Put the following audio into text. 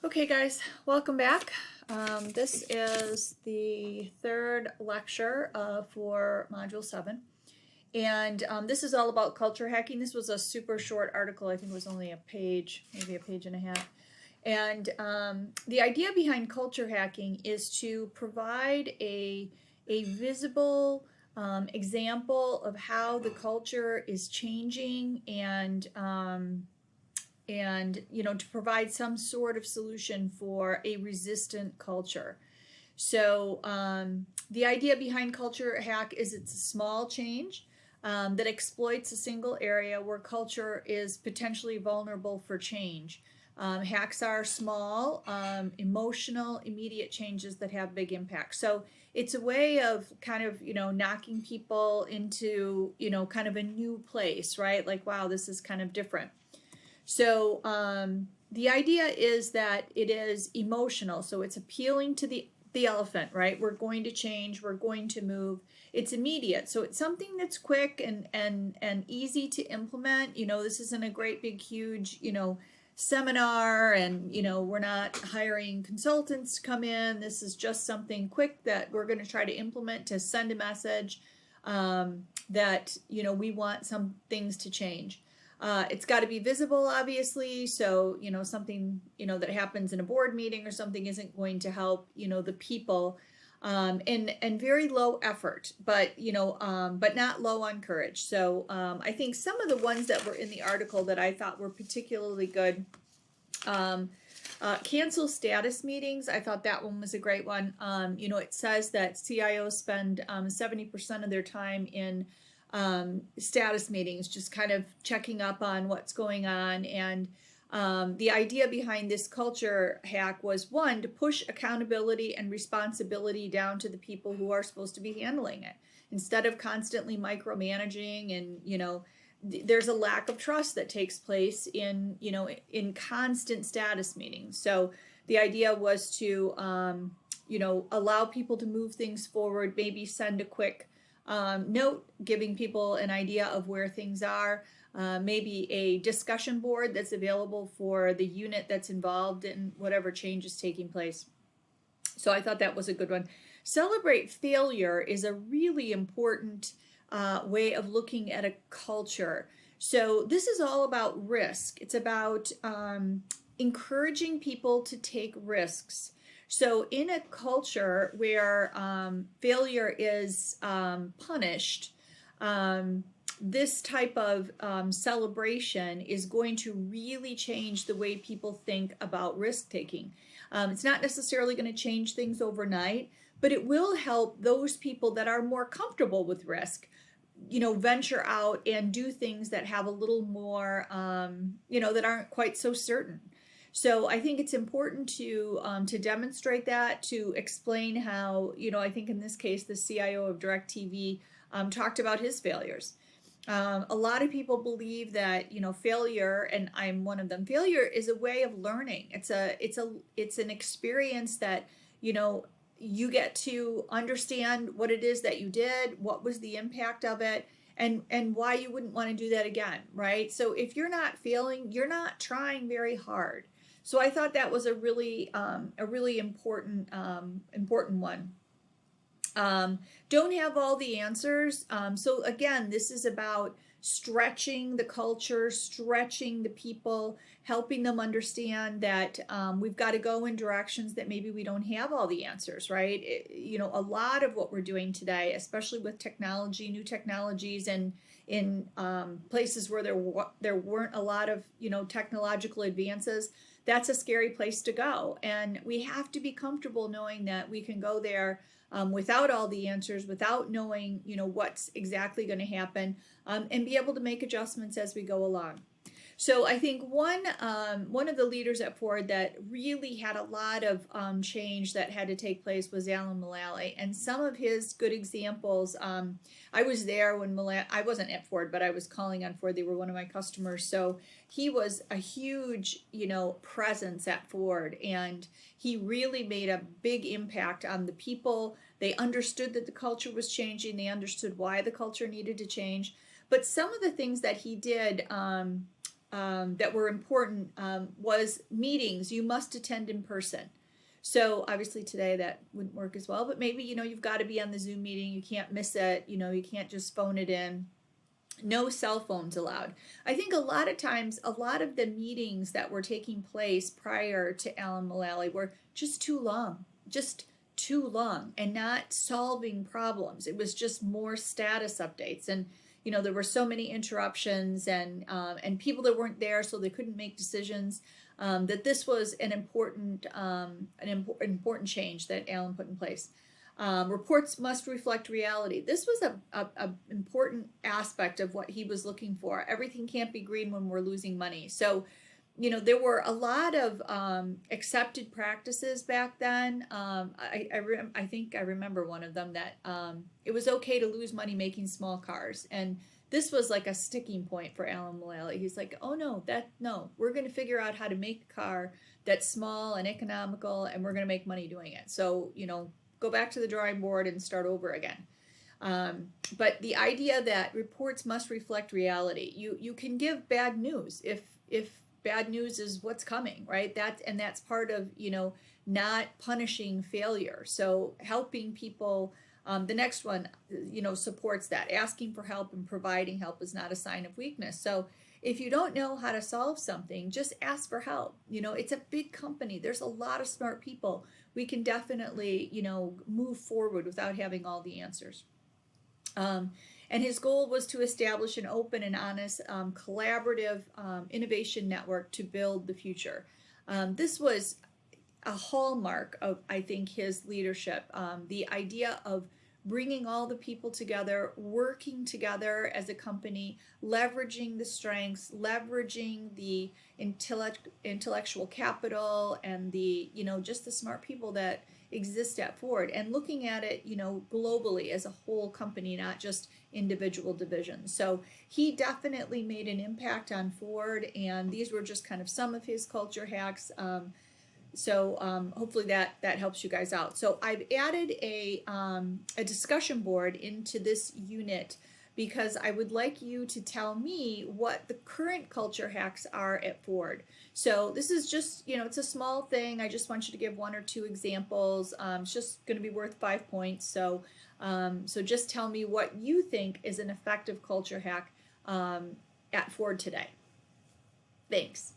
Okay guys, welcome back. This is the third lecture for Module 7. And this is all about culture hacking. This was a super short article. I think it was only a page, maybe a page and a half. And the idea behind culture hacking is to provide a visible example of how the culture is changing and to provide some sort of solution for a resistant culture. So the idea behind culture hack is it's a small change that exploits a single area where culture is potentially vulnerable for change. Hacks are small, emotional, immediate changes that have big impact. So it's a way of kind of, knocking people into, kind of a new place, right? Like, wow, this is kind of different. So the idea is that it is emotional. So it's appealing to the elephant, right? We're going to change. We're going to move. It's immediate. So it's something that's quick and easy to implement. This isn't a great big huge, seminar, and we're not hiring consultants to come in. This is just something quick that we're going to try to implement to send a message that we want some things to change. It's got to be visible, obviously. So, something, that happens in a board meeting or something isn't going to help, the people, and very low effort, but not low on courage. So, I think some of the ones that were in the article that I thought were particularly good, cancel status meetings. I thought that one was a great one. It says that CIOs spend 70% of their time in status meetings, just kind of checking up on what's going on. And the idea behind this culture hack was, one, to push accountability and responsibility down to the people who are supposed to be handling it, instead of constantly micromanaging. And there's a lack of trust that takes place in constant status meetings. So the idea was to allow people to move things forward, maybe send a quick note giving people an idea of where things are, maybe a discussion board that's available for the unit that's involved in whatever change is taking place. So I thought that was a good one. Celebrate failure is a really important way of looking at a culture. So this is all about risk. It's about encouraging people to take risks. So in a culture where failure is punished, this type of celebration is going to really change the way people think about risk taking. It's not necessarily going to change things overnight, but it will help those people that are more comfortable with risk, venture out and do things that have a little more, that aren't quite so certain. So I think it's important to demonstrate that, to explain how, I think in this case, the CIO of DirecTV talked about his failures. A lot of people believe that, failure, and I'm one of them, failure is a way of learning. It's an experience that, you get to understand what it is that you did, what was the impact of it, and why you wouldn't want to do that again, right? So if you're not failing, you're not trying very hard. So I thought that was a really important one. Don't have all the answers. So again, this is about stretching the culture, stretching the people, helping them understand that we've got to go in directions that maybe we don't have all the answers, right? A lot of what we're doing today, especially with technology, new technologies, and in places where there weren't a lot of technological advances, that's a scary place to go. And we have to be comfortable knowing that we can go there without all the answers, without knowing, what's exactly going to happen, and be able to make adjustments as we go along. So I think one of the leaders at Ford that really had a lot of change that had to take place was Alan Mulally, and some of his good examples. I was there when I wasn't at Ford, but I was calling on Ford. They were one of my customers, so he was a huge, presence at Ford, and he really made a big impact on the people. They understood that the culture was changing. They understood why the culture needed to change. But some of the things that he did that were important was meetings you must attend in person. So obviously today that wouldn't work as well, but maybe, you've got to be on the Zoom meeting. You can't miss it. You can't just phone it in. No cell phones allowed. I think a lot of times, a lot of the meetings that were taking place prior to Alan Mulally were just too long and not solving problems. It was just more status updates. And, there were so many interruptions and people that weren't there, so they couldn't make decisions. That this was an important change that Alan put in place. Reports must reflect reality. This was a important aspect of what he was looking for. Everything can't be green when we're losing money. So, there were a lot of accepted practices back then. I think I remember one of them that it was okay to lose money making small cars. And this was like a sticking point for Alan Mulally. He's like, oh no, we're going to figure out how to make a car that's small and economical, and we're going to make money doing it. So, go back to the drawing board and start over again. But the idea that reports must reflect reality. You can give bad news if bad news is what's coming, right? That's part of, not punishing failure. So helping people, the next one, supports that. Asking for help and providing help is not a sign of weakness. So if you don't know how to solve something, just ask for help. It's a big company. There's a lot of smart people. We can definitely, move forward without having all the answers. And his goal was to establish an open and honest, collaborative innovation network to build the future. This was a hallmark of, I think, his leadership. The idea of bringing all the people together, working together as a company, leveraging the strengths, leveraging the intellectual capital and the, just the smart people that exist at Ford, and looking at it, globally as a whole company, not just individual divisions. So he definitely made an impact on Ford, and these were just kind of some of his culture hacks. So hopefully that helps you guys out. So I've added a discussion board into this unit because I would like you to tell me what the current culture hacks are at Ford. So this is just, it's a small thing. I just want you to give 1 or 2 examples. It's just going to be worth 5 points. So, so just tell me what you think is an effective culture hack at Ford today. Thanks.